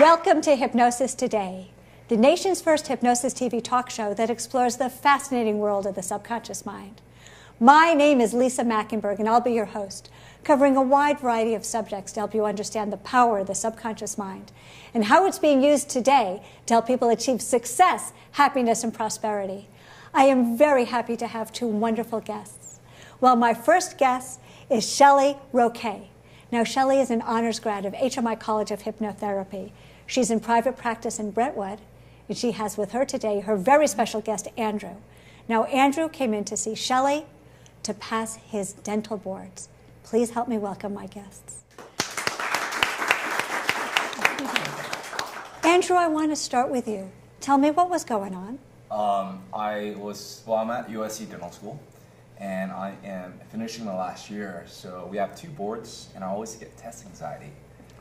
Welcome to Hypnosis Today, the nation's first hypnosis TV talk show that explores the fascinating world of the subconscious mind. My name is Lisa Mackenberg, and I'll be your host, covering a wide variety of subjects to help you understand the power of the subconscious mind and how it's being used today to help people achieve success, happiness, and prosperity. I am very happy to have two wonderful guests. Well, my first guest is Shelley Roquet. Now, Shelley is an honors grad of HMI College of Hypnotherapy. She's in private practice in Brentwood, and she has with her today her very special guest, Andrew. Now, Andrew came in to see Shelley to pass his dental boards. Please help me welcome my guests. Andrew, I want to start with you. Tell me what was going on. I'm at USC Dental School, and I am finishing the last year, so we have two boards, and I always get test anxiety.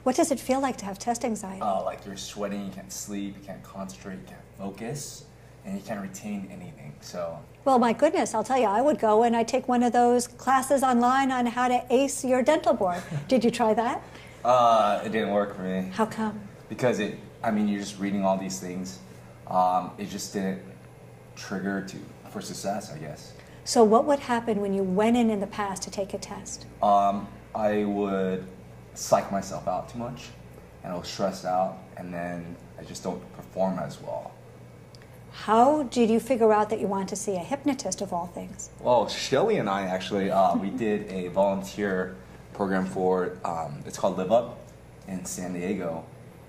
What does it feel like to have test anxiety? Like you're sweating, you can't sleep, you can't concentrate, you can't focus, and you can't retain anything, so. Well, my goodness, I'll tell you, I would go and I'd take one of those classes online on how to ace your dental board. Did you try that? It didn't work for me. How come? Because you're just reading all these things. It just didn't trigger for success, I guess. So what would happen when you went in the past to take a test? I would psych myself out too much, and I was stressed out, and then I just don't perform as well. How did you figure out that you wanted to see a hypnotist of all things? Well, Shelley and I actually, we did a volunteer program for, it's called Live Up in San Diego,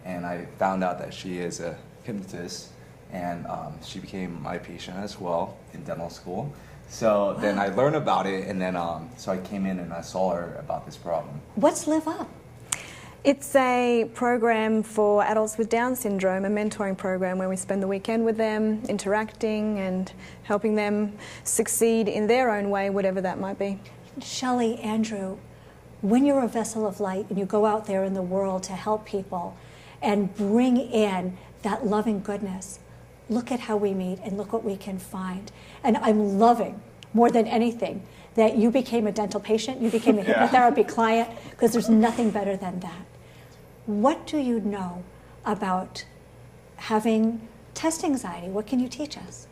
and I found out that she is a hypnotist, and she became my patient as well in dental school. So then I learned about it, and then so I came in and I saw her about this problem. What's Live Up? It's a program for adults with Down syndrome, a mentoring program where we spend the weekend with them, interacting and helping them succeed in their own way, whatever that might be. Shelley, Andrew, when you're a vessel of light and you go out there in the world to help people and bring in that loving goodness, look at how we meet and look what we can find. And I'm loving, more than anything, that you became a dental patient, you became a hypnotherapy client, because there's nothing better than that. What do you know about having test anxiety? What can you teach us?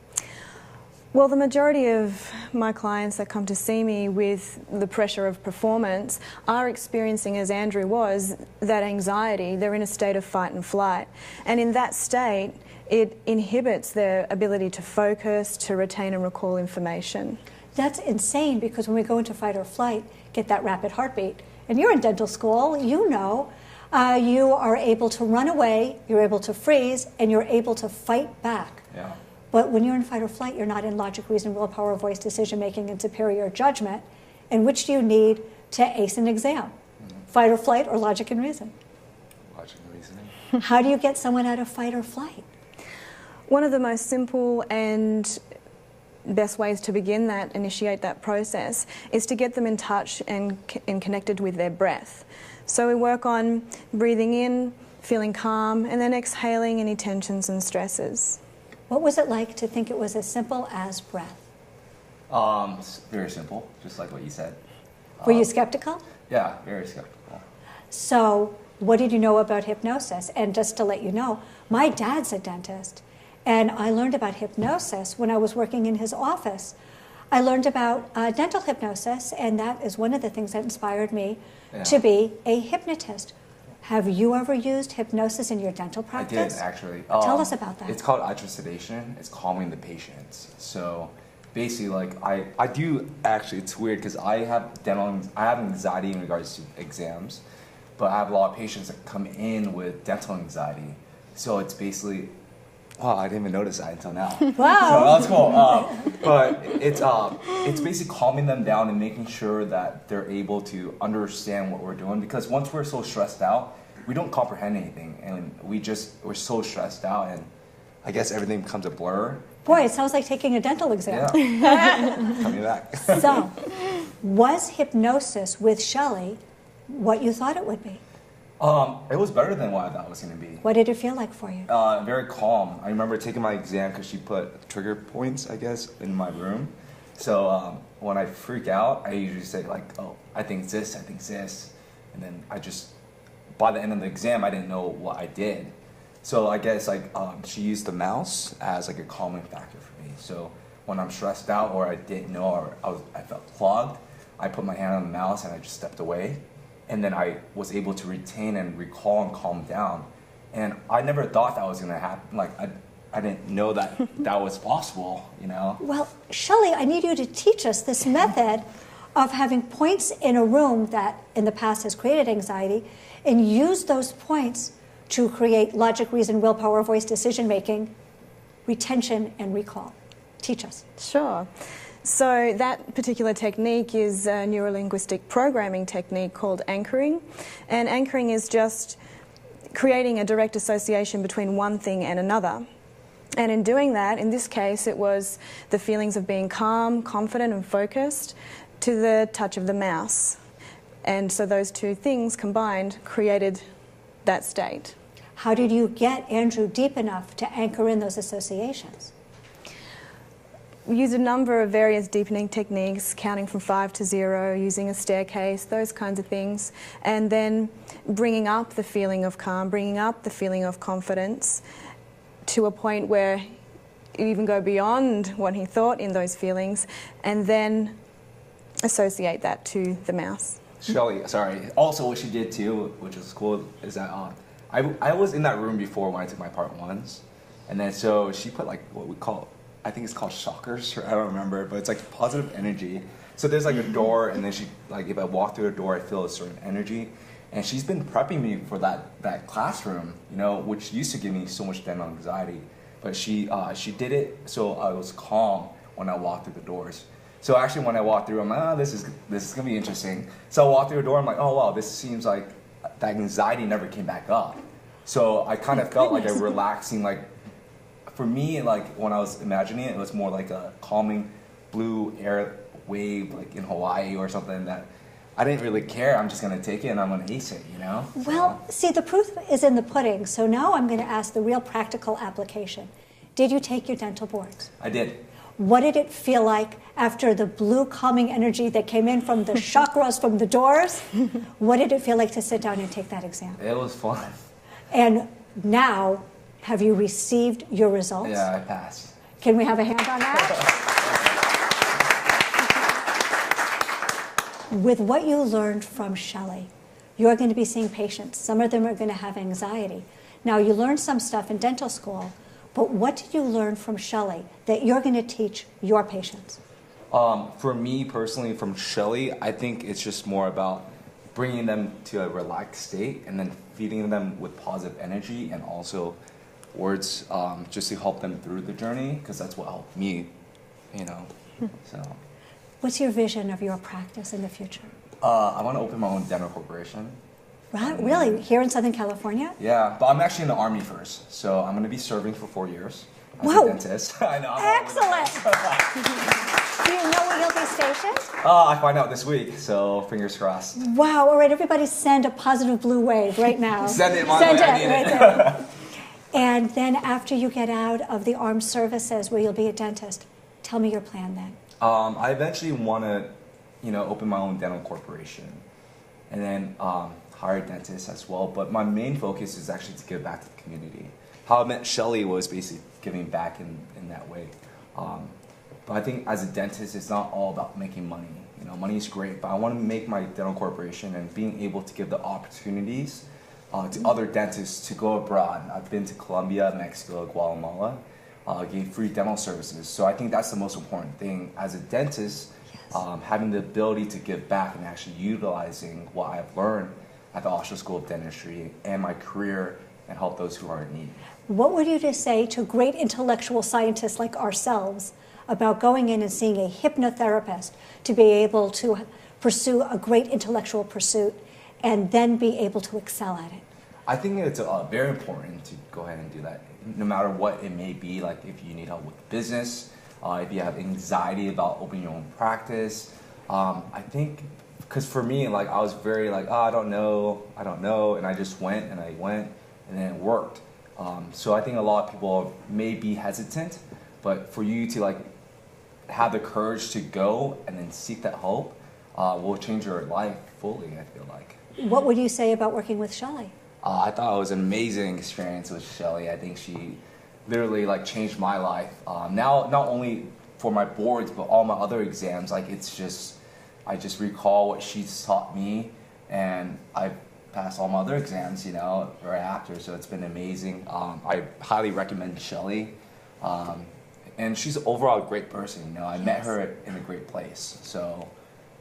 Well, the majority of my clients that come to see me with the pressure of performance are experiencing, as Andrew was, that anxiety. They're in a state of fight and flight. And in that state, it inhibits their ability to focus, to retain and recall information. That's insane, because when we go into fight or flight, get that rapid heartbeat, and you're in dental school, you know, you are able to run away, you're able to freeze, and you're able to fight back. Yeah. But when you're in fight or flight, you're not in logic, reason, willpower, voice, decision-making, and superior judgment. And which do you need to ace an exam? Mm-hmm. Fight or flight, or logic and reason? Logic and reasoning. How do you get someone out of fight or flight? One of the most simple and best ways to begin that, initiate that process, is to get them in touch and connected with their breath. So we work on breathing in, feeling calm, and then exhaling any tensions and stresses. What was it like to think it was as simple as breath? Very simple, just like what you said. Were you skeptical? Yeah, very skeptical. So what did you know about hypnosis? And just to let you know, my dad's a dentist, and I learned about hypnosis when I was working in his office. I learned about dental hypnosis, and that is one of the things that inspired me to be a hypnotist. Have you ever used hypnosis in your dental practice? I did, actually. Tell us about that. It's called sedation. It's calming the patients. So basically, like, I do actually, it's weird because I have anxiety in regards to exams, but I have a lot of patients that come in with dental anxiety. So it's basically, wow, I didn't even notice that until now. Wow. So that's cool. But it's basically calming them down and making sure that they're able to understand what we're doing, because once we're so stressed out, we don't comprehend anything, and we're so stressed out, and I guess everything becomes a blur. Boy, it sounds like taking a dental exam. Yeah. Coming back. So, was hypnosis with Shelley what you thought it would be? It was better than what I thought it was going to be. What did it feel like for you? Very calm. I remember taking my exam because she put trigger points, I guess, in my room. So when I freak out, I usually say, like, oh, I think it's this, and then I just, by the end of the exam, I didn't know what I did. So I guess like she used the mouse as like a calming factor for me. So when I'm stressed out or I didn't know or I felt clogged, I put my hand on the mouse and I just stepped away. And then I was able to retain and recall and calm down. And I never thought that was going to happen. Like I didn't know that that was possible, you know? Well, Shelley, I need you to teach us this method of having points in a room that in the past has created anxiety and use those points to create logic, reason, willpower, voice, decision-making, retention, and recall. Teach us. Sure. So that particular technique is a neurolinguistic programming technique called anchoring. And anchoring is just creating a direct association between one thing and another. And in doing that, in this case, it was the feelings of being calm, confident, and focused to the touch of the mouse. And so those two things combined created that state. How did you get Andrew deep enough to anchor in those associations? We use a number of various deepening techniques, counting from 5 to 0, using a staircase, those kinds of things, and then bringing up the feeling of calm, bringing up the feeling of confidence to a point where you even go beyond what he thought in those feelings, and then associate that to the mouse. Shelley, sorry. Also, what she did too, which is cool, is that I was in that room before when I took my part ones, and then so she put like what we call, I think it's called shockers, or I don't remember, but it's like positive energy. So there's like a door, and then she like if I walk through the door, I feel a certain energy, and she's been prepping me for that classroom, you know, which used to give me so much dental anxiety, but she did it so I was calm when I walked through the doors. So actually, when I walked through, I'm like, oh, this is gonna be interesting. So I walked through the door, I'm like, oh wow, this seems like that anxiety never came back up. So I kind of felt like a relaxing, like, for me, like when I was imagining it, it was more like a calming blue air wave, like in Hawaii or something that I didn't really care. I'm just gonna take it and I'm gonna ace it, you know? Well, see, the proof is in the pudding. So now I'm going to ask the real practical application. Did you take your dental boards? I did. What did it feel like after the blue calming energy that came in from the chakras from the doors? What did it feel like to sit down and take that exam? It was fun. And now, have you received your results? Yeah, I passed. Can we have a hand on that? With what you learned from Shelley, you're going to be seeing patients. Some of them are going to have anxiety. Now, you learned some stuff in dental school, but what did you learn from Shelley that you're going to teach your patients? For me personally, from Shelley, I think it's just more about bringing them to a relaxed state and then feeding them with positive energy and also words just to help them through the journey, because that's what helped me, you know. So, what's your vision of your practice in the future? I want to open my own dental corporation. Right, really? Here in Southern California? Yeah, but I'm actually in the Army first, so I'm going to be serving for 4 years as Whoa. a dentist. I know. Excellent. Do you know where you'll be stationed? I find out this week, so fingers crossed. Wow, all right, everybody send a positive blue wave right now. Send it my Send way, it I need right it. there. And then after you get out of the armed services where you'll be a dentist, tell me your plan then. I eventually want to, you know, open my own dental corporation and then hire dentists as well. But my main focus is actually to give back to the community. How I met Shelley was basically giving back in that way. But I think as a dentist, it's not all about making money. You know, money is great, but I want to make my dental corporation and being able to give the opportunities to other dentists to go abroad. I've been to Colombia, Mexico, Guatemala, gave free dental services. So I think that's the most important thing as a dentist, having the ability to give back and actually utilizing what I've learned at the Osher School of Dentistry and my career and help those who are in need. What would you just say to great intellectual scientists like ourselves about going in and seeing a hypnotherapist to be able to pursue a great intellectual pursuit and then be able to excel at it? I think it's very important to go ahead and do that, no matter what it may be. Like if you need help with business, if you have anxiety about opening your own practice, I think, because for me, like I was very like, oh, I don't know, and I just went, and then it worked. So I think a lot of people may be hesitant, but for you to like have the courage to go and then seek that help will change your life fully, I feel like. What would you say about working with Shelley? I thought it was an amazing experience with Shelly. I think she literally like changed my life. Now, not only for my boards, but all my other exams. Like I just recall what she's taught me, and I passed all my other exams, you know, right after. So it's been amazing. I highly recommend Shelly. And she's overall a great person, you know. I met her in a great place. So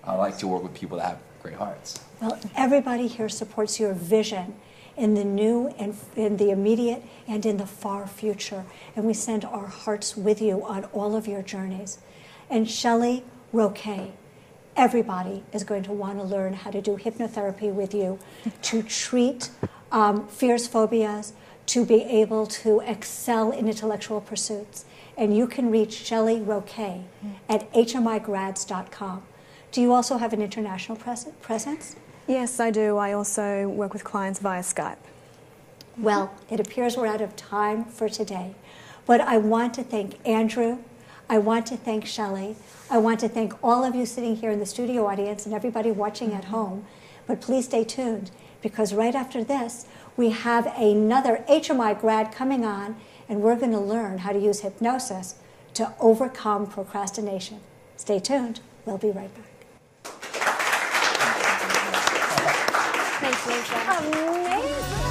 I like to work with people that have great hearts. Well, everybody here supports your vision in the new and in the immediate and in the far future. And we send our hearts with you on all of your journeys. And Shelly Roque, everybody is going to want to learn how to do hypnotherapy with you to treat fears, phobias, to be able to excel in intellectual pursuits. And you can reach Shelly Roque at hmigrads.com. Do you also have an international presence? Yes, I do. I also work with clients via Skype. Well, it appears we're out of time for today. But I want to thank Andrew. I want to thank Shelly. I want to thank all of you sitting here in the studio audience and everybody watching at home. But please stay tuned, because right after this, we have another HMI grad coming on, and we're going to learn how to use hypnosis to overcome procrastination. Stay tuned. We'll be right back. Thanks, Lisa. Amazing.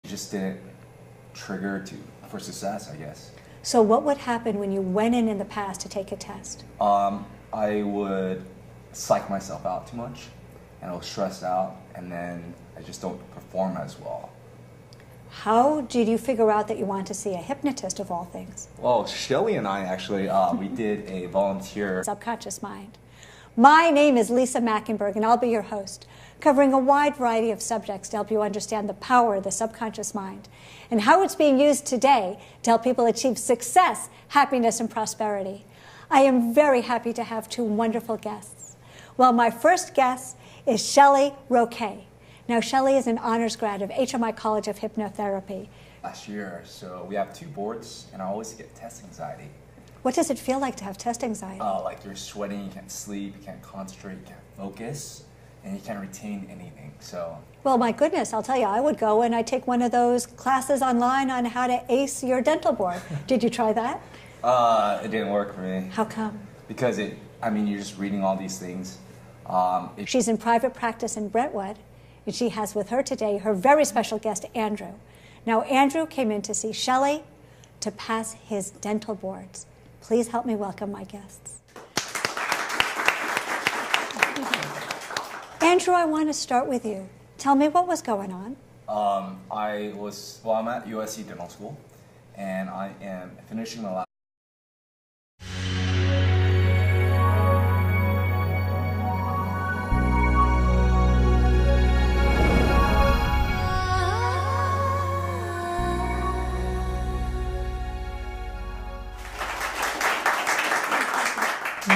Just didn't trigger for success, I guess. So what would happen when you went in the past to take a test? I would psych myself out too much, and I was stressed out, and then I just don't perform as well. How did you figure out that you wanted to see a hypnotist of all things? Well, Shelly and I actually, we did a volunteer. Subconscious mind. My name is Lisa Mackenberg, and I'll be your host, covering a wide variety of subjects to help you understand the power of the subconscious mind and how it's being used today to help people achieve success, happiness, and prosperity. I am very happy to have two wonderful guests. Well, my first guest is Shelly Roque. Now, Shelly is an honors grad of HMI College of Hypnotherapy. Last year, so we have 2 boards, and I always get test anxiety. What does it feel like to have test anxiety? Like you're sweating, you can't sleep, you can't concentrate, you can't focus, and you can't retain anything. So. Well, my goodness, I'll tell you, I would go and I'd take one of those classes online on how to ace your dental board. Did you try that? It didn't work for me. How come? Because you're just reading all these things. She's in private practice in Brentwood, and she has with her today her very special guest, Andrew. Now, Andrew came in to see Shelly to pass his dental boards. Please help me welcome my guests. Andrew, I want to start with you. Tell me what was going on. I'm at USC Dental School, and I am finishing my last.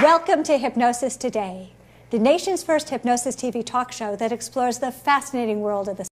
Welcome to Hypnosis Today, the nation's first hypnosis TV talk show that explores the fascinating world of the